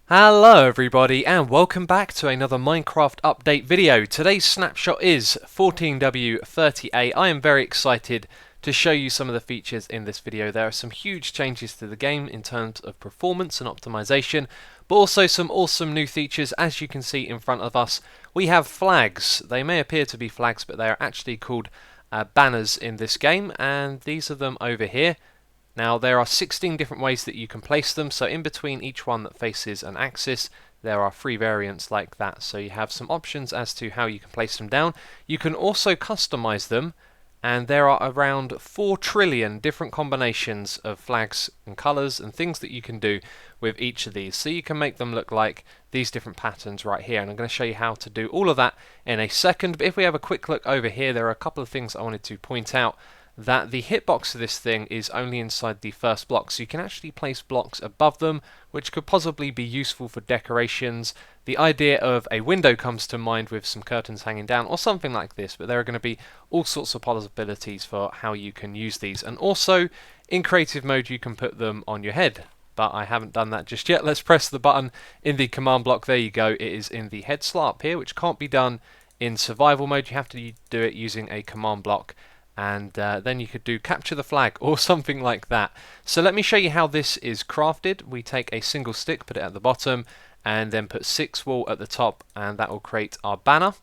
Hello everybody and welcome back to another Minecraft update video. Today's snapshot is 14W30A. I am very excited to show you some of the features in this video. There are some huge changes to the game in terms of performance and optimization, but also some awesome new features. As you can see in front of us, we have flags. They may appear to be flags, but they are actually called banners in this game, and these are them over here. Now there are 16 different ways that you can place them, so in between each one that faces an axis there are 3 variants like that, so you have some options as to how you can place them down. You can also customize them, and there are around 4 trillion different combinations of flags and colours and things that you can do with each of these. So you can make them look like these different patterns right here, and I'm going to show you how to do all of that in a second. But if we have a quick look over here, there are a couple of things I wanted to point out. That the hitbox of this thing is only inside the first block, so you can actually place blocks above them, which could possibly be useful for decorations. The idea of a window comes to mind with some curtains hanging down or something like this, but there are going to be all sorts of possibilities for how you can use these. And also in creative mode you can put them on your head, but I haven't done that just yet. Let's press the button in the command block. There you go, it is in the head slot up here, which can't be done in survival mode. You have to do it using a command block. And then you could do capture the flag or something like that. So let me show you how this is crafted. We take a single stick, put it at the bottom, and then put 6 wool at the top, and that will create our banner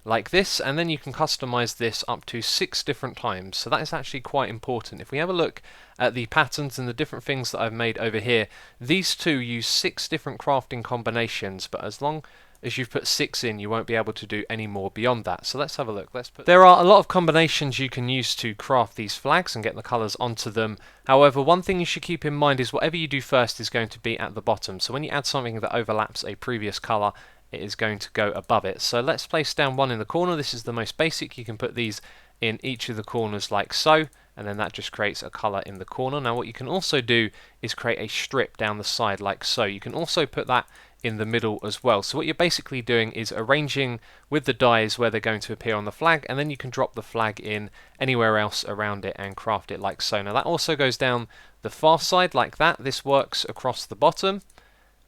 like this. And then you can customize this up to 6 different times, so that is actually quite important. If we have a look at the patterns and the different things that I've made over here, these two use 6 different crafting combinations, but as long as you've put 6 in, you won't be able to do any more beyond that. So let's have a look. There are a lot of combinations you can use to craft these flags and get the colours onto them. However, one thing you should keep in mind is whatever you do first is going to be at the bottom. So when you add something that overlaps a previous colour, it is going to go above it. So let's place down one in the corner. This is the most basic. You can put these in each of the corners like so, and then that just creates a colour in the corner. Now what you can also do is create a strip down the side like so. You can also put that in the middle as well. So what you're basically doing is arranging with the dies where they're going to appear on the flag, and then you can drop the flag in anywhere else around it and craft it like so. Now that also goes down the far side like that. This works across the bottom,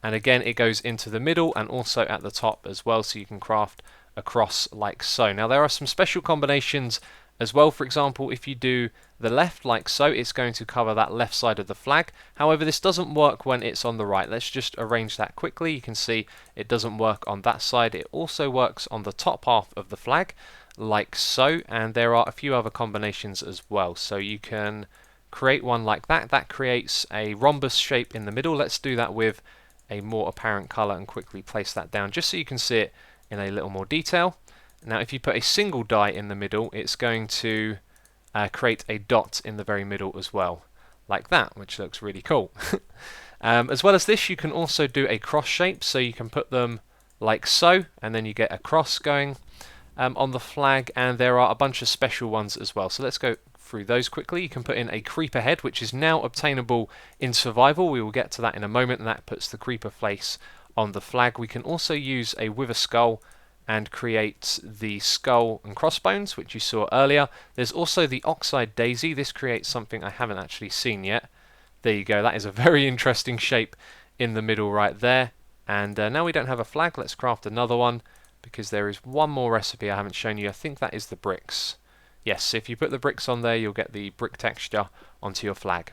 and again it goes into the middle and also at the top as well, so you can craft across like so. Now there are some special combinations as well. For example, if you do the left like so, it's going to cover that left side of the flag. However, this doesn't work when it's on the right. Let's just arrange that quickly. You can see it doesn't work on that side. It also works on the top half of the flag like so, and there are a few other combinations as well. So you can create one like that. That creates a rhombus shape in the middle. Let's do that with a more apparent color and quickly place that down just so you can see it in a little more detail. Now if you put a single die in the middle, it's going to create a dot in the very middle as well, like that, which looks really cool. As well as this, you can also do a cross shape, so you can put them like so, and then you get a cross going on the flag, and there are a bunch of special ones as well. So let's go through those quickly. You can put in a creeper head, which is now obtainable in survival. We will get to that in a moment, and that puts the creeper face on the flag. We can also use a wither skull and create the skull and crossbones, which you saw earlier. There's also the Oxide Daisy. This creates something I haven't actually seen yet. There you go, that is a very interesting shape in the middle right there. And now we don't have a flag, let's craft another one, because there is one more recipe I haven't shown you. I think that is the bricks. Yes, if you put the bricks on there, you'll get the brick texture onto your flag.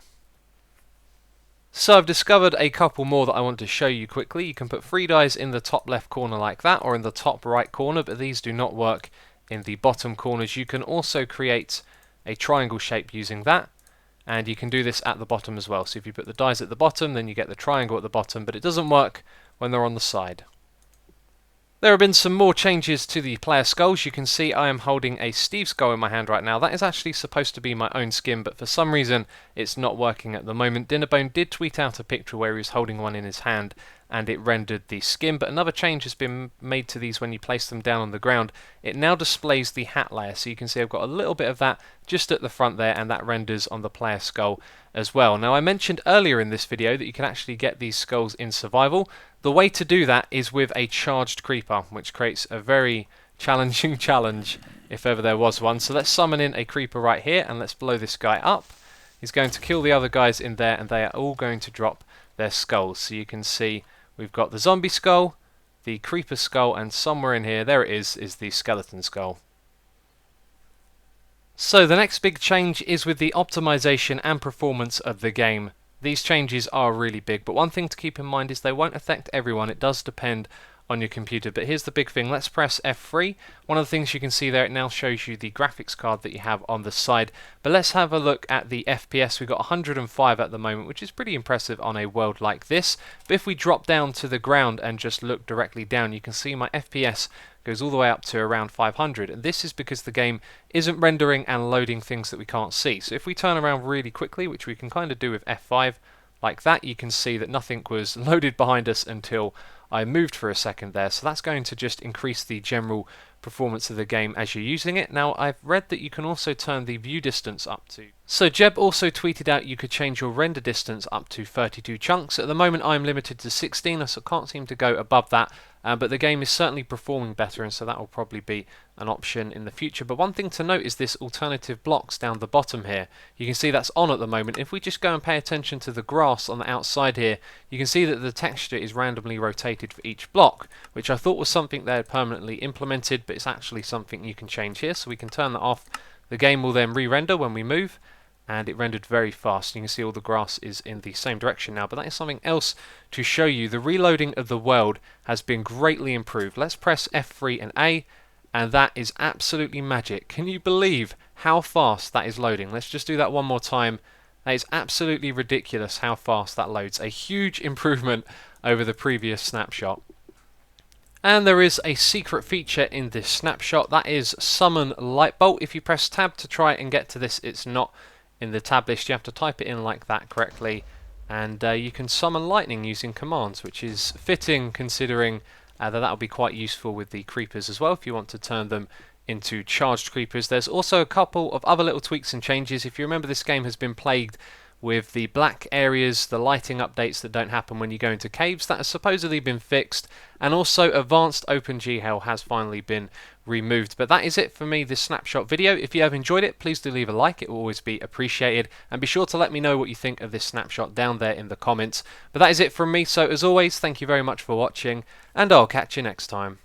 So I've discovered a couple more that I want to show you quickly. You can put 3 dies in the top left corner like that, or in the top right corner, but these do not work in the bottom corners. You can also create a triangle shape using that, and you can do this at the bottom as well. So if you put the dies at the bottom, then you get the triangle at the bottom, but it doesn't work when they're on the side. There have been some more changes to the player skulls. You can see I am holding a Steve skull in my hand right now. That is actually supposed to be my own skin, but for some reason it's not working at the moment. Dinnerbone did tweet out a picture where he was holding one in his hand and it rendered the skin, but another change has been made to these when you place them down on the ground. It now displays the hat layer, so you can see I've got a little bit of that just at the front there, and that renders on the player skull as well. Now I mentioned earlier in this video that you can actually get these skulls in survival. The way to do that is with a charged creeper, which creates a very challenging challenge if ever there was one. So let's summon in a creeper right here and let's blow this guy up. He's going to kill the other guys in there, and they are all going to drop their skulls. So you can see we've got the zombie skull, the creeper skull, and somewhere in here, there it is the skeleton skull. So the next big change is with the optimization and performance of the game. These changes are really big, but one thing to keep in mind is they won't affect everyone. It does depend on your computer. But here's the big thing. Let's press F3. One of the things you can see there, it now shows you the graphics card that you have on the side. But let's have a look at the FPS. We've got 105 at the moment, which is pretty impressive on a world like this. But if we drop down to the ground and just look directly down, you can see my FPS goes all the way up to around 500, and this is because the game isn't rendering and loading things that we can't see. So if we turn around really quickly, which we can kind of do with F5 like that, you can see that nothing was loaded behind us until I moved for a second there. So that's going to just increase the general performance of the game as you're using it. Now, I've read that you can also turn the view distance up to. So Jeb also tweeted out you could change your render distance up to 32 chunks. At the moment I'm limited to 16, so I can't seem to go above that. But the game is certainly performing better, and so that will probably be an option in the future. But one thing to note is this alternative blocks down the bottom here. You can see that's on at the moment. If we just go and pay attention to the grass on the outside here, you can see that the texture is randomly rotated for each block, which I thought was something they had permanently implemented, but it's actually something you can change here. So we can turn that off. The game will then re-render when we move, and it rendered very fast. You can see all the grass is in the same direction now, but that is something else to show you. The reloading of the world has been greatly improved. Let's press F3 and A, and that is absolutely magic. Can you believe how fast that is loading? Let's just do that one more time. That is absolutely ridiculous how fast that loads. A huge improvement over the previous snapshot. And there is a secret feature in this snapshot, that is summon lightbolt. If you press tab to try and get to this, it's not in the tab list. You have to type it in like that correctly, and you can summon lightning using commands, which is fitting considering that will be quite useful with the creepers as well if you want to turn them into charged creepers. There's also a couple of other little tweaks and changes. If you remember, this game has been plagued with the black areas, the lighting updates that don't happen when you go into caves. That has supposedly been fixed, and also advanced OpenGL has finally been removed. But that is it for me, this snapshot video. If you have enjoyed it, please do leave a like, it will always be appreciated, and be sure to let me know what you think of this snapshot down there in the comments. But that is it from me, so as always, thank you very much for watching, and I'll catch you next time.